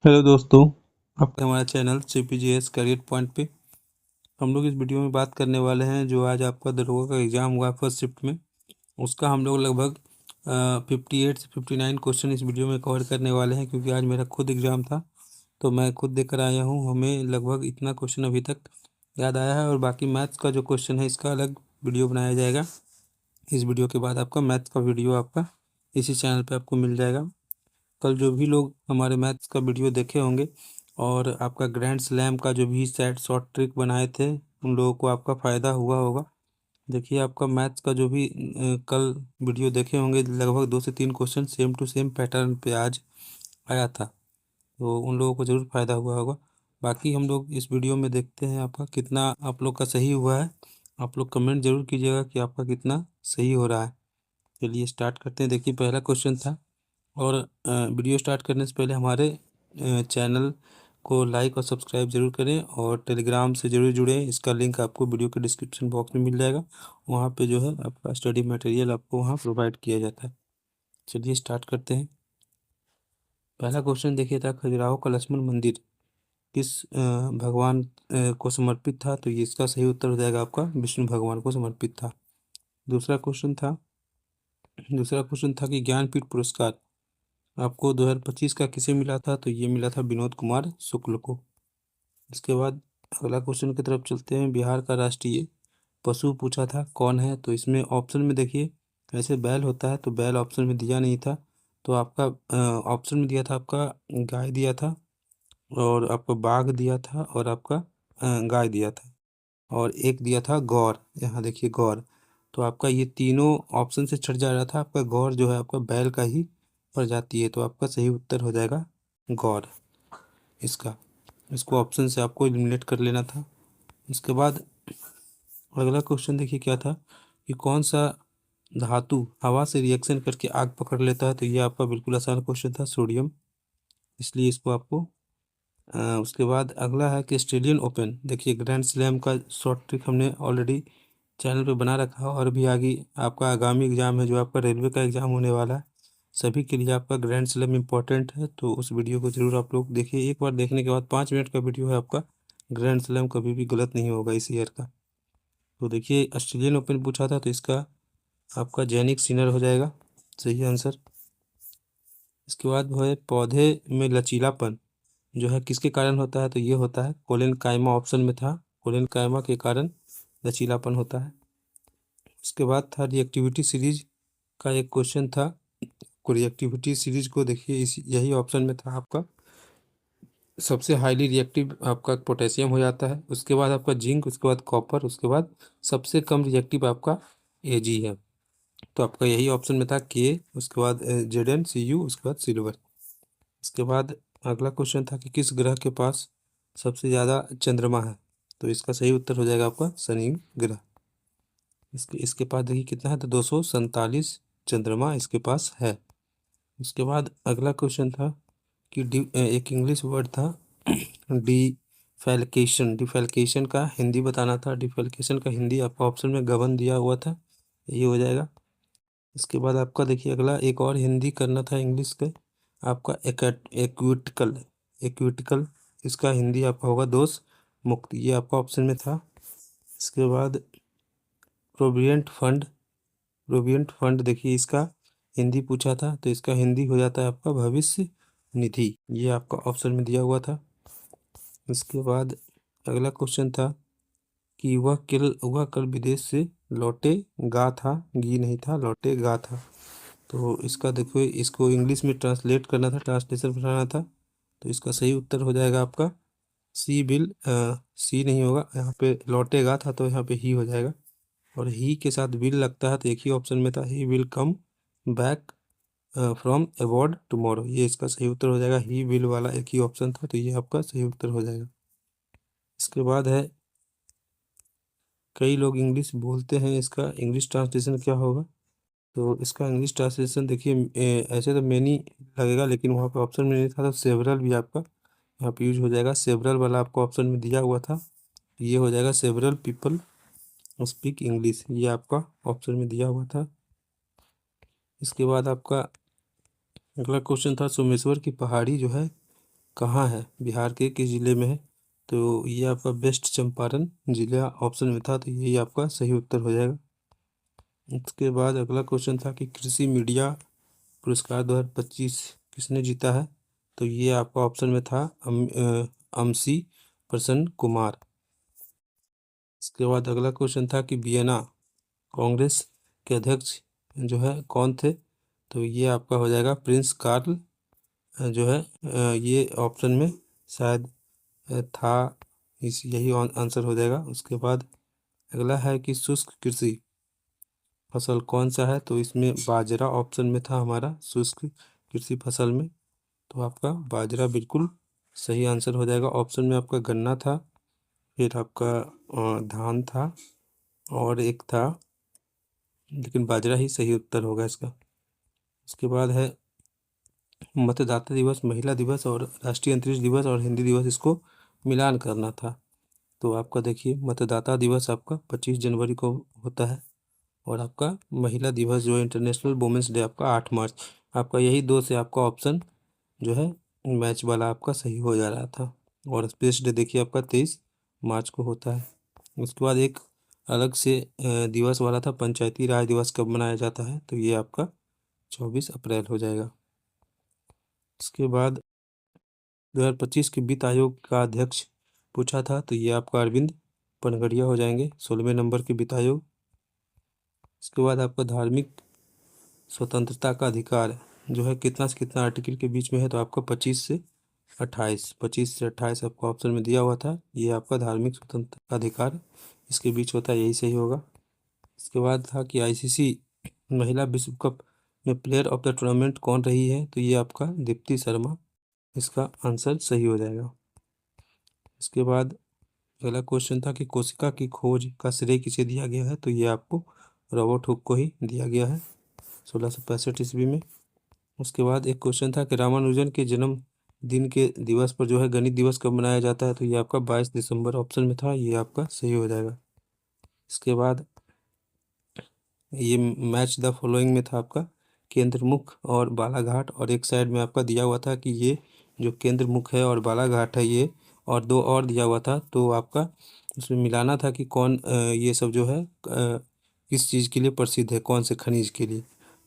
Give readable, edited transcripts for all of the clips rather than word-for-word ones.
Hello दोस्तों, आपका हमारा चैनल CPGS करियर पॉइंट पे हम लोग इस वीडियो में बात करने वाले हैं। जो आज आपका दरोगा का एग्ज़ाम हुआ फर्स्ट शिफ्ट में, उसका हम लोग लगभग 58 से 59 क्वेश्चन इस वीडियो में कवर करने वाले हैं। क्योंकि आज मेरा खुद एग्ज़ाम था तो मैं खुद देकर आया हूँ। हमें लगभग इतना क्वेश्चन अभी तक याद आया है, और बाकी मैथ्स का जो क्वेश्चन है इसका अलग वीडियो बनाया जाएगा। इस वीडियो के बाद आपका मैथ्स का वीडियो आपका इसी चैनल पर आपको मिल जाएगा। कल जो भी लोग हमारे मैथ्स का वीडियो देखे होंगे और आपका ग्रैंड स्लैम का जो भी सेट शॉर्ट ट्रिक बनाए थे, उन लोगों को आपका फ़ायदा हुआ होगा। देखिए, आपका मैथ्स का जो भी कल वीडियो देखे होंगे, लगभग 2 से 3 question same to same pattern पे आज आया था, तो उन लोगों को ज़रूर फ़ायदा हुआ होगा। बाकी हम लोग इस वीडियो में देखते हैं आपका कितना आप लोग का सही हुआ है। आप लोग कमेंट ज़रूर कीजिएगा कि आपका कितना सही हो रहा है। चलिए स्टार्ट करते हैं। देखिए, पहला क्वेश्चन था। और वीडियो स्टार्ट करने से पहले हमारे चैनल को लाइक और सब्सक्राइब जरूर करें, और टेलीग्राम से जरूर जुड़ें। इसका लिंक आपको वीडियो के डिस्क्रिप्शन बॉक्स में मिल जाएगा। वहाँ पे जो है आपका स्टडी मटेरियल आपको वहाँ प्रोवाइड किया जाता है। चलिए स्टार्ट करते हैं। पहला क्वेश्चन देखिए था, खजुराहो का लक्ष्मण मंदिर किस भगवान को समर्पित था? तो ये इसका सही उत्तर हो जाएगा आपका विष्णु भगवान को समर्पित था। दूसरा क्वेश्चन था दूसरा क्वेश्चन था कि ज्ञानपीठ पुरस्कार आपको 2025 का किसे मिला था? तो ये मिला था विनोद कुमार शुक्ल को। इसके बाद अगला क्वेश्चन की तरफ चलते हैं। बिहार का राष्ट्रीय पशु पूछा था, कौन है? तो इसमें ऑप्शन में देखिए, ऐसे बैल होता है तो बैल ऑप्शन में दिया नहीं था। तो आपका ऑप्शन में दिया था, आपका गाय दिया था, और आपका बाघ दिया था, और आपका गाय दिया था, और एक दिया था गौर। यहाँ देखिए गौर। तो आपका ये तीनों ऑप्शन से छट जा रहा था। आपका गौर जो है आपका बैल का ही प्रजाति है, तो आपका सही उत्तर हो जाएगा गौर इसका। इसको ऑप्शन से आपको एलिमिनेट कर लेना था। इसके बाद अगला क्वेश्चन देखिए क्या था कि कौन सा धातु हवा से रिएक्शन करके आग पकड़ लेता है? तो ये आपका बिल्कुल आसान क्वेश्चन था, सोडियम। इसलिए इसको आपको उसके बाद अगला है कि ऑस्ट्रेलियन ओपन। देखिए, ग्रैंड स्लैम का शॉर्ट ट्रिक हमने ऑलरेडी चैनल पे बना रखा है, और भी आगे आपका आगामी एग्जाम है जो आपका रेलवे का एग्जाम होने वाला है, सभी के लिए आपका ग्रैंड स्लैम इम्पोर्टेंट है। तो उस वीडियो को जरूर आप लोग देखिए। एक बार देखने के बाद 5 मिनट का वीडियो है आपका। ग्रैंड स्लैम कभी भी गलत नहीं होगा इस ईयर का। तो देखिए, ऑस्ट्रेलियन ओपन पूछा था तो इसका आपका जैनिक सिनर हो जाएगा सही आंसर। इसके बाद वो है पौधे में लचीलापन जो है किसके कारण होता है? तो ये होता है कोलेन कायमा, ऑप्शन में था कोलेन कायमा के कारण लचीलापन होता है। उसके बाद था रिएक्टिविटी सीरीज का एक क्वेश्चन था। रिएक्टिविटी सीरीज को देखिए, इस यही ऑप्शन में था आपका। सबसे हाईली रिएक्टिव आपका पोटेशियम हो जाता है, उसके बाद आपका जिंक, उसके बाद कॉपर, उसके बाद सबसे कम रिएक्टिव आपका Ag है। तो आपका यही ऑप्शन में था के, उसके बाद Zn Cu, उसके बाद सिल्वर। इसके बाद अगला क्वेश्चन था कि किस ग्रह के पास सबसे ज़्यादा चंद्रमा है? तो इसका सही उत्तर हो जाएगा आपका शनि ग्रह। इसके पास देखिए कितना है, तो 247 चंद्रमा इसके पास है। उसके बाद अगला क्वेश्चन था कि एक इंग्लिश वर्ड था डिफेलकेशन। डिफेलकेशन का हिंदी बताना था। डिफेलकेशन का हिंदी आपका ऑप्शन में गबन दिया हुआ था, ये हो जाएगा। इसके बाद आपका देखिए अगला एक और हिंदी करना था इंग्लिश के, आपका एक्विटिकल। एक्विटिकल इसका हिंदी आपका होगा दोष मुक्त, ये आपका ऑप्शन में था। इसके बाद प्रोविडेंट फंड। प्रोविडेंट फंड देखिए, इसका हिंदी पूछा था तो इसका हिंदी हो जाता है आपका भविष्य निधि, ये आपका ऑप्शन में दिया हुआ था। इसके बाद अगला क्वेश्चन था कि वह कल विदेश से लौटे गा था, गी नहीं था, लौटे गा था। तो इसका देखो, इसको इंग्लिश में ट्रांसलेट करना था, ट्रांसलेशन बनाना था। तो इसका सही उत्तर हो जाएगा आपका सी बिल। सी नहीं होगा यहाँ पे, लौटेगा था तो यहाँ पे ही हो जाएगा, और ही के साथ विल लगता है तो एक ही ऑप्शन में था, he will come back from award tomorrow. ये इसका सही उत्तर हो जाएगा, ही विल वाला एक ही ऑप्शन था, तो ये आपका सही उत्तर हो जाएगा। इसके बाद है कई लोग इंग्लिश बोलते हैं, इसका इंग्लिश ट्रांसलेशन क्या होगा? तो इसका इंग्लिश ट्रांसलेशन देखिए, ऐसे तो मैनी लगेगा, लेकिन वहाँ पे ऑप्शन में नहीं था, तो सेवरल भी आपका यहाँ पे यूज हो जाएगा। सेवरल वाला आपको ऑप्शन में दिया हुआ था, ये हो जाएगा सेवरल पीपल स्पीक इंग्लिश, ये आपका ऑप्शन में दिया हुआ था। इसके बाद आपका अगला क्वेश्चन था सोमेश्वर की पहाड़ी जो है कहाँ है, बिहार के किस जिले में है? तो ये आपका वेस्ट चंपारण जिला ऑप्शन में था, तो यही आपका सही उत्तर हो जाएगा। इसके बाद अगला क्वेश्चन था कि कृषि मीडिया पुरस्कार 2025 किसने जीता है? तो ये आपका ऑप्शन में था अमसी प्रसन्न कुमार। इसके बाद अगला क्वेश्चन था कि वियना कांग्रेस के अध्यक्ष जो है कौन थे? तो ये आपका हो जाएगा प्रिंस कार्ल जो है ये ऑप्शन में शायद था, यही आंसर हो जाएगा। उसके बाद अगला है कि शुष्क कृषि फसल कौन सा है? तो इसमें बाजरा ऑप्शन में था हमारा शुष्क कृषि फसल में, तो आपका बाजरा बिल्कुल सही आंसर हो जाएगा। ऑप्शन में आपका गन्ना था, फिर आपका धान था और एक था, लेकिन बाजरा ही सही उत्तर होगा इसका। उसके बाद है मतदाता दिवस, महिला दिवस और राष्ट्रीय अंतरिक्ष दिवस और हिंदी दिवस, इसको मिलान करना था। तो आपका देखिए मतदाता दिवस आपका 25 जनवरी को होता है और आपका महिला दिवस जो है इंटरनेशनल वुमेंस डे आपका 8 मार्च। आपका यही दो से आपका ऑप्शन जो है मैच वाला आपका सही हो जा रहा था। और स्पेस डे देखिए आपका 23 मार्च को होता है। उसके बाद एक अलग से दिवस वाला था, पंचायती राज दिवस कब मनाया जाता है? तो ये आपका 24 अप्रैल हो जाएगा। इसके बाद 2025 के वित्त आयोग का अध्यक्ष पूछा था, तो ये आपका अरविंद पनगड़िया हो जाएंगे, 16वें नंबर के वित्त आयोग। इसके बाद आपका धार्मिक स्वतंत्रता का अधिकार जो है कितना से कितना आर्टिकल के बीच में है? तो आपका 25 से 28 आपका ऑप्शन में दिया हुआ था। ये आपका धार्मिक स्वतंत्रता का अधिकार इसके बीच होता है, यही सही होगा। इसके बाद था कि आईसीसी महिला विश्व कप में प्लेयर ऑफ द टूर्नामेंट कौन रही है? तो ये आपका दीप्ति शर्मा इसका आंसर सही हो जाएगा। इसके बाद अगला क्वेश्चन था कि कोशिका की खोज का श्रेय किसे दिया गया है? तो ये आपको रॉबर्ट हुक को ही दिया गया है 1665 ईस्वी में। उसके बाद एक क्वेश्चन था कि रामानुजन के जन्म दिन के दिवस पर जो है गणित दिवस कब मनाया जाता है? तो ये आपका 22 दिसंबर ऑप्शन में था, ये आपका सही हो जाएगा। इसके बाद ये मैच द फॉलोइंग में था आपका केंद्रमुख और बालाघाट, और एक साइड में आपका दिया हुआ था कि ये जो केंद्रमुख है और बालाघाट है ये, और दो और दिया हुआ था, तो आपका उसमें मिलाना था कि कौन ये सब जो है किस चीज़ के लिए प्रसिद्ध है, कौन से खनिज के लिए।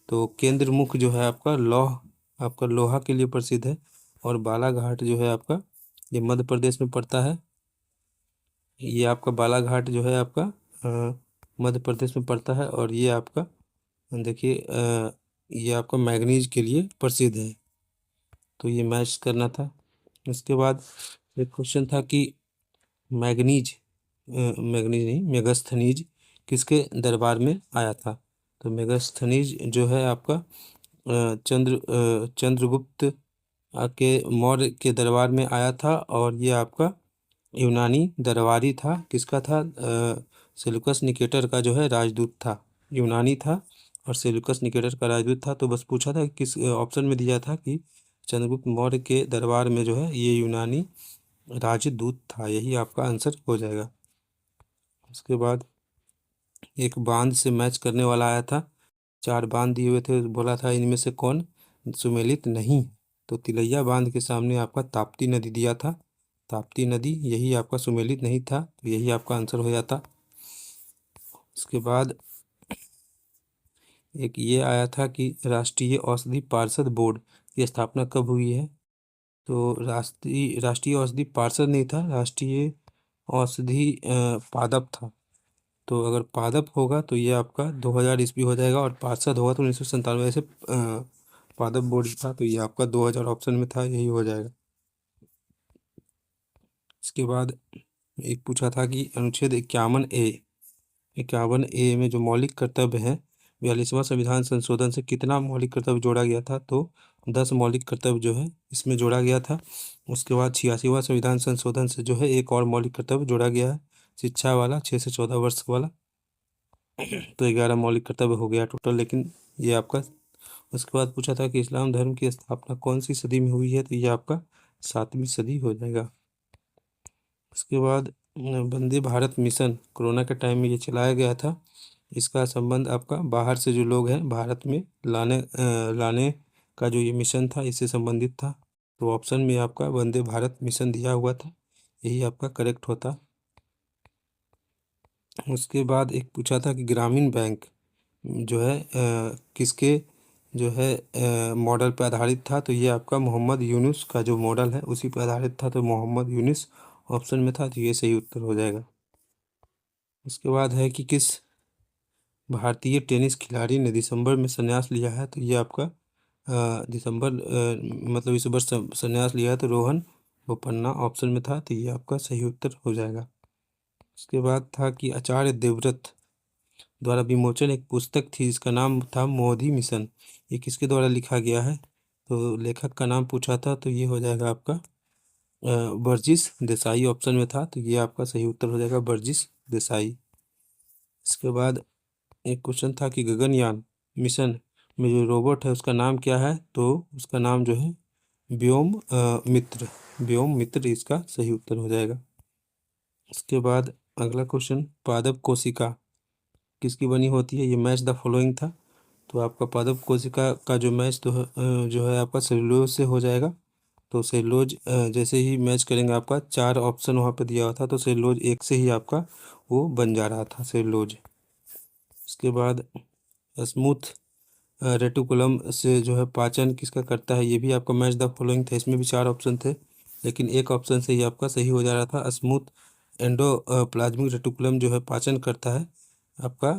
तो केंद्रमुख जो है आपका लोहा के लिए प्रसिद्ध है, और बालाघाट जो है आपका ये मध्य प्रदेश में पड़ता है। ये आपका बालाघाट जो है आपका मध्य प्रदेश में पड़ता है, और ये आपका देखिए ये आपका मैग्नीज के लिए प्रसिद्ध है, तो ये मैच करना था। इसके बाद एक क्वेश्चन था कि मैग्नीज मैग्नीज नहीं मेगास्थनीज किसके दरबार में आया था? तो मेगास्थनीज जो है आपका चंद्रगुप्त के मौर्य के दरबार में आया था, और ये आपका यूनानी दरबारी था। किसका था? सेल्यूकस निकेटर का जो है राजदूत था, यूनानी था और सेल्यूकस निकेटर का राजदूत था। तो बस पूछा था कि किस ऑप्शन में दिया था कि चंद्रगुप्त मौर्य के दरबार में जो है ये यूनानी राजदूत था, यही आपका आंसर हो जाएगा। उसके बाद एक बांध से मैच करने वाला आया था, 4 बांध दिए हुए थे, बोला था इनमें से कौन सुमेलित नहीं? तो तिलैया बांध के सामने आपका ताप्ती नदी दिया था, ताप्ती नदी यही आपका सुमेलित नहीं था, तो यही आपका आंसर हो जाता। उसके बाद एक ये आया था कि राष्ट्रीय औषधि पार्षद बोर्ड की स्थापना कब हुई है? तो राष्ट्रीय औषधि पार्षद नहीं था, राष्ट्रीय औषधि पादप था। तो अगर पादप होगा तो ये आपका 2000 ईस्वी हो जाएगा, और पार्षद होगा तो 1997 से पादप बोर्ड था, तो ये आपका 2000 ऑप्शन में था, यही हो जाएगा। इसके बाद एक पूछा था कि अनुच्छेद 51A में जो मौलिक कर्तव्य है 42वां संविधान संशोधन से कितना मौलिक कर्तव्य जोड़ा गया था? तो 10 मौलिक कर्तव्य जो है इसमें जोड़ा गया था। उसके बाद 86वां संविधान संशोधन से जो है एक और मौलिक कर्तव्य जोड़ा गया है, शिक्षा वाला, 6 से 14 वर्ष वाला। तो 11 मौलिक कर्तव्य हो गया टोटल, लेकिन ये आपका। उसके बाद पूछा था कि इस्लाम धर्म की स्थापना कौन सी सदी में हुई है? तो ये आपका 7वीं सदी हो जाएगा। उसके बाद वंदे भारत मिशन कोरोना के टाइम में ये चलाया गया था, इसका संबंध आपका बाहर से जो लोग हैं भारत में लाने का जो ये मिशन था इससे संबंधित था। तो ऑप्शन में आपका वंदे भारत मिशन दिया हुआ था, यही आपका करेक्ट होता। उसके बाद एक पूछा था कि ग्रामीण बैंक जो है किसके जो है मॉडल पर आधारित था, तो ये आपका मोहम्मद यूनुस का जो मॉडल है उसी पर आधारित था, तो मोहम्मद यूनुस ऑप्शन में था, तो ये सही उत्तर हो जाएगा। उसके बाद है कि किस भारतीय टेनिस खिलाड़ी ने दिसंबर में संन्यास लिया है, तो ये आपका दिसंबर मतलब इस वर्ष संन्यास लिया है, तो रोहन बोपन्ना ऑप्शन में था, तो ये आपका सही उत्तर हो जाएगा। उसके बाद था कि आचार्य देवव्रत द्वारा विमोचन एक पुस्तक थी जिसका नाम था मोदी मिशन, ये किसके द्वारा लिखा गया है, तो लेखक का नाम पूछा था, तो ये हो जाएगा आपका बर्जिस देसाई ऑप्शन में था, तो ये आपका सही उत्तर हो जाएगा बर्जिस देसाई। इसके बाद एक क्वेश्चन था कि गगनयान मिशन में जो रोबोट है उसका नाम क्या है, तो उसका नाम जो है व्योम मित्र इसका सही उत्तर हो जाएगा। उसके बाद अगला क्वेश्चन, पादप कोशिका किसकी बनी होती है, ये मैच द फॉलोइंग था, तो आपका पादप कोशिका का जो मैच तो जो है आपका सेलुलोज से हो जाएगा, तो सेलुलोज जैसे ही मैच करेंगे आपका 4 ऑप्शन वहाँ पे दिया हुआ था, तो सेलुलोज एक से ही आपका वो बन जा रहा था सेलुलोज। उसके बाद स्मूथ रेटिकुलम से जो है पाचन किसका करता है, ये भी आपका मैच द फॉलोइंग था, इसमें भी 4 ऑप्शन थे, लेकिन एक ऑप्शन से ही आपका सही हो जा रहा था। स्मूथ एंडोप्लाज्मिक रेटिकुलम जो है पाचन करता है, आपका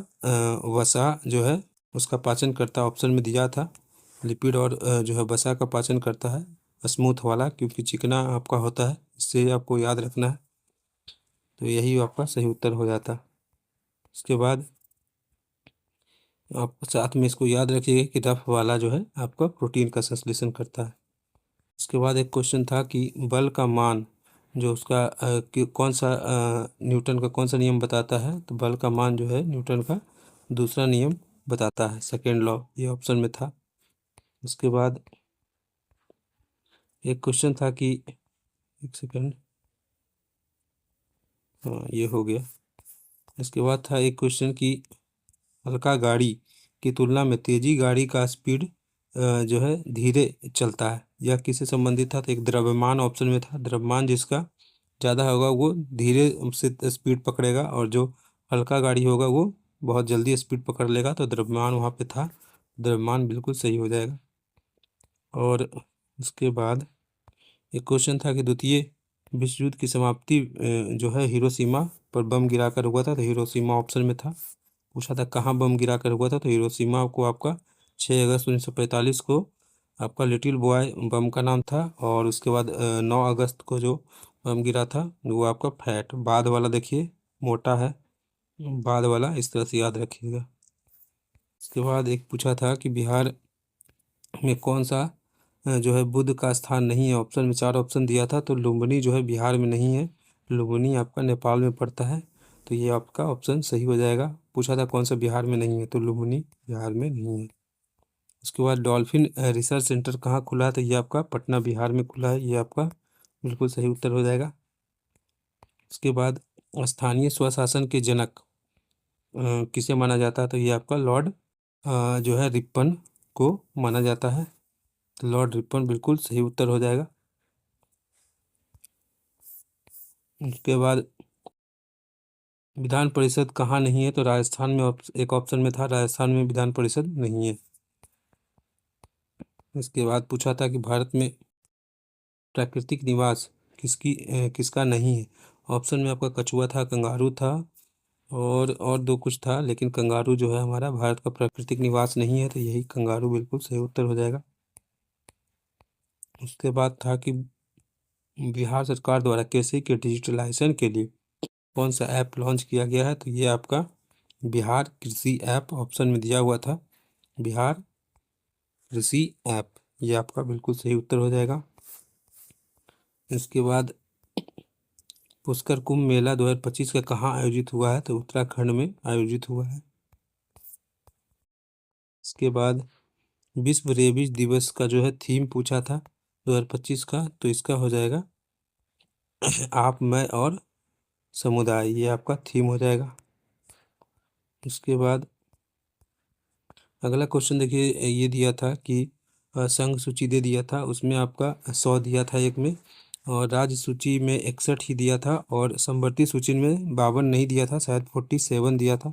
वसा जो है उसका पाचन करता ऑप्शन में दिया था, लिपिड और जो है वसा का पाचन करता है स्मूथ वाला, क्योंकि चिकना आपका होता है, इससे आपको याद रखना है, तो यही आपका सही उत्तर हो जाता। उसके बाद आप साथ में इसको याद रखिएगा कि रफ वाला जो है आपका प्रोटीन का संश्लेषण करता है। उसके बाद एक क्वेश्चन था कि बल का मान जो उसका कौन सा न्यूटन का कौन सा नियम बताता है, तो बल का मान जो है न्यूटन का दूसरा नियम बताता है, सेकेंड लॉ, ये ऑप्शन में था। उसके बाद एक क्वेश्चन था कि एक सेकेंड, हाँ ये हो गया। इसके बाद था एक क्वेश्चन कि हल्का गाड़ी की तुलना में तेजी गाड़ी का स्पीड जो है धीरे चलता है, यह किससे संबंधित था, तो एक द्रव्यमान ऑप्शन में था, द्रव्यमान जिसका ज़्यादा होगा वो धीरे से स्पीड पकड़ेगा, और जो हल्का गाड़ी होगा वो बहुत जल्दी स्पीड पकड़ लेगा, तो द्रव्यमान वहाँ पे था, द्रव्यमान बिल्कुल सही हो जाएगा। और उसके बाद एक क्वेश्चन था कि द्वितीय विश्व युद्ध की समाप्ति जो है हिरोशिमा पर बम गिराकर हुआ था, तो हिरोशिमा ऑप्शन में था। पूछा था कहाँ बम गिराकर हुआ था, तो हिरोशिमा को आपका 6 अगस्त 1945 को आपका लिटिल बॉय बम का नाम था, और उसके बाद 9 अगस्त को जो बम गिरा था वो आपका फैट बाद वाला देखिए मोटा है, बाद वाला इस तरह से याद रखिएगा। उसके बाद एक पूछा था कि बिहार में कौन सा जो है बुध का स्थान नहीं है, ऑप्शन में 4 ऑप्शन दिया था, तो लुम्बिनी जो है बिहार में नहीं है, लुम्बिनी आपका नेपाल में पड़ता है, तो ये आपका ऑप्शन सही हो जाएगा। पूछा था कौन सा बिहार में नहीं है, तो लुम्बिनी बिहार में नहीं है। उसके बाद डॉल्फिन रिसर्च सेंटर कहाँ खुला है, तो ये आपका पटना बिहार में खुला है, ये आपका बिल्कुल सही उत्तर हो जाएगा। उसके बाद स्थानीय स्वशासन के जनक किसे माना जाता है, तो ये आपका लॉर्ड जो है रिपन को माना जाता है, तो लॉर्ड रिपन बिल्कुल सही उत्तर हो जाएगा। उसके बाद विधान परिषद कहाँ नहीं है, तो राजस्थान में एक ऑप्शन में था, राजस्थान में विधान परिषद नहीं है। इसके बाद पूछा था कि भारत में प्राकृतिक निवास किसका नहीं है, ऑप्शन में आपका कछुआ था, कंगारू था, और दो कुछ था, लेकिन कंगारू जो है हमारा भारत का प्राकृतिक निवास नहीं है, तो यही कंगारू बिल्कुल सही उत्तर हो जाएगा। उसके बाद था कि बिहार सरकार द्वारा कृषि के डिजिटलाइजेशन के लिए कौन सा ऐप लॉन्च किया गया है, तो ये आपका बिहार कृषि ऐप ऑप्शन में दिया हुआ था, बिहार कृषि ऐप, ये आपका बिल्कुल सही उत्तर हो जाएगा। इसके बाद पुष्कर कुंभ मेला 2025 का कहाँ आयोजित हुआ है, तो उत्तराखंड में आयोजित हुआ है। इसके बाद विश्व रेबीज दिवस का जो है थीम पूछा था 2025 का, तो इसका हो जाएगा आप मैं और समुदाय, ये आपका थीम हो जाएगा। उसके बाद अगला क्वेश्चन देखिए, ये दिया था कि संघ सूची दे दिया था, उसमें आपका 100 दिया था एक में, और राज्य सूची में 61 ही दिया था, और समवर्ती सूची में 52 नहीं दिया था, शायद 47 दिया था।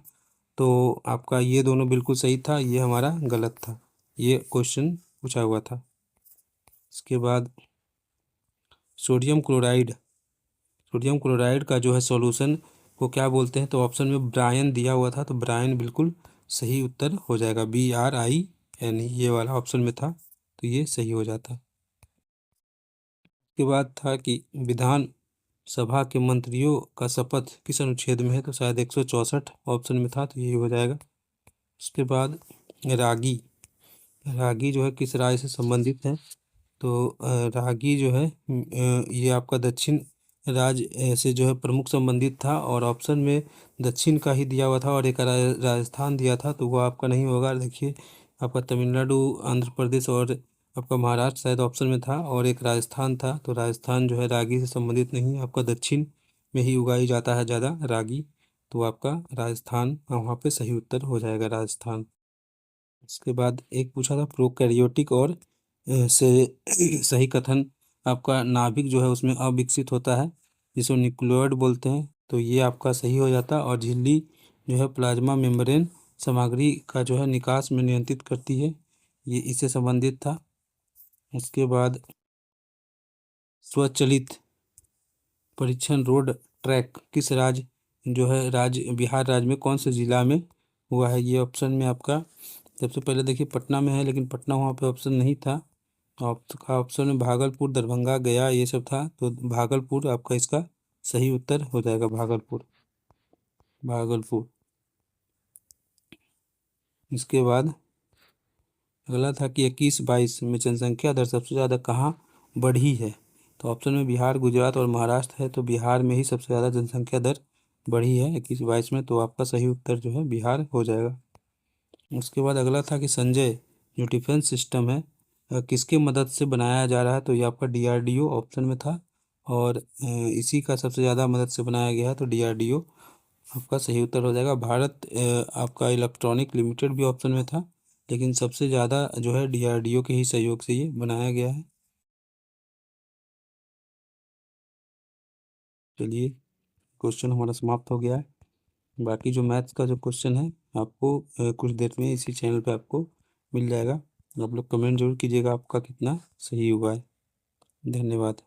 तो आपका ये दोनों बिल्कुल सही था, ये हमारा गलत था। ये क्वेश्चन पूछा हुआ था। इसके बाद सोडियम क्लोराइड, सोडियम क्लोराइड का जो है सॉल्यूशन को क्या बोलते हैं? तो ऑप्शन में ब्रायन दिया हुआ था, तो ब्रायन बिल्कुल सही उत्तर हो जाएगा। BRIN ये वाला ऑप्शन में था, तो ये सही हो जाता। के बाद था कि विधान सभा के मंत्रियों का शपथ किस अनुच्छेद में है? तो शायद 164 ऑप्शन में था, तो यही हो जाएगा। उसके बाद रागी, रागी जो है किस राज्य से संबंधित है? तो रागी जो है ये आपका दक्षिण राज्य से जो है प्रमुख संबंधित था, और ऑप्शन में दक्षिण का ही दिया हुआ था, और एक राजस्थान दिया था, तो वो आपका नहीं होगा। देखिए आपका तमिलनाडु, आंध्र प्रदेश और आपका महाराष्ट्र शायद ऑप्शन में था, और एक राजस्थान था, तो राजस्थान जो है रागी से संबंधित नहीं, आपका दक्षिण में ही उगाई जाता है ज़्यादा रागी, तो आपका राजस्थान वहाँ पे सही उत्तर हो जाएगा, राजस्थान। उसके बाद एक पूछा था प्रोकैरियोटिक और से सही कथन, आपका नाभिक जो है उसमें अविकसित होता है, जिसको न्यूक्लियोइड बोलते हैं, तो ये आपका सही हो जाता। और झिल्ली जो है प्लाज्मा मेम्ब्रेन सामग्री का जो है निकास में नियंत्रित करती है, ये इससे संबंधित था। उसके बाद स्वचालित परीक्षण रोड ट्रैक किस राज्य जो है राज्य बिहार राज्य में कौन से जिला में हुआ है? ये ऑप्शन में आपका सबसे पहले देखिए पटना में है, लेकिन पटना वहाँ पे ऑप्शन नहीं था। आपका ऑप्शन में भागलपुर, दरभंगा, गया ये सब था, तो भागलपुर आपका इसका सही उत्तर हो जाएगा, भागलपुर, भागलपुर। इसके बाद अगला था कि 21-22 में जनसंख्या दर सबसे ज़्यादा कहाँ बढ़ी है? तो ऑप्शन में बिहार, गुजरात और महाराष्ट्र है, तो बिहार में ही सबसे ज़्यादा जनसंख्या दर बढ़ी है 21-22 में, तो आपका सही उत्तर जो है बिहार हो जाएगा। उसके बाद अगला था कि संजय जो डिफेंस सिस्टम है किसके मदद से बनाया जा रहा है? तो ये आपका DRDO ऑप्शन में था, और इसी का सबसे ज़्यादा मदद से बनाया गया है, तो DRDO आपका सही उत्तर हो जाएगा। भारत आपका इलेक्ट्रॉनिक लिमिटेड भी ऑप्शन में था, लेकिन सबसे ज़्यादा जो है DRDO के ही सहयोग से ये बनाया गया है। चलिए क्वेश्चन हमारा समाप्त हो गया है। बाकी जो मैथ्स का जो क्वेश्चन है आपको कुछ देर में इसी चैनल पे आपको मिल जाएगा। आप लोग कमेंट जरूर कीजिएगा आपका कितना सही हुआ है। धन्यवाद।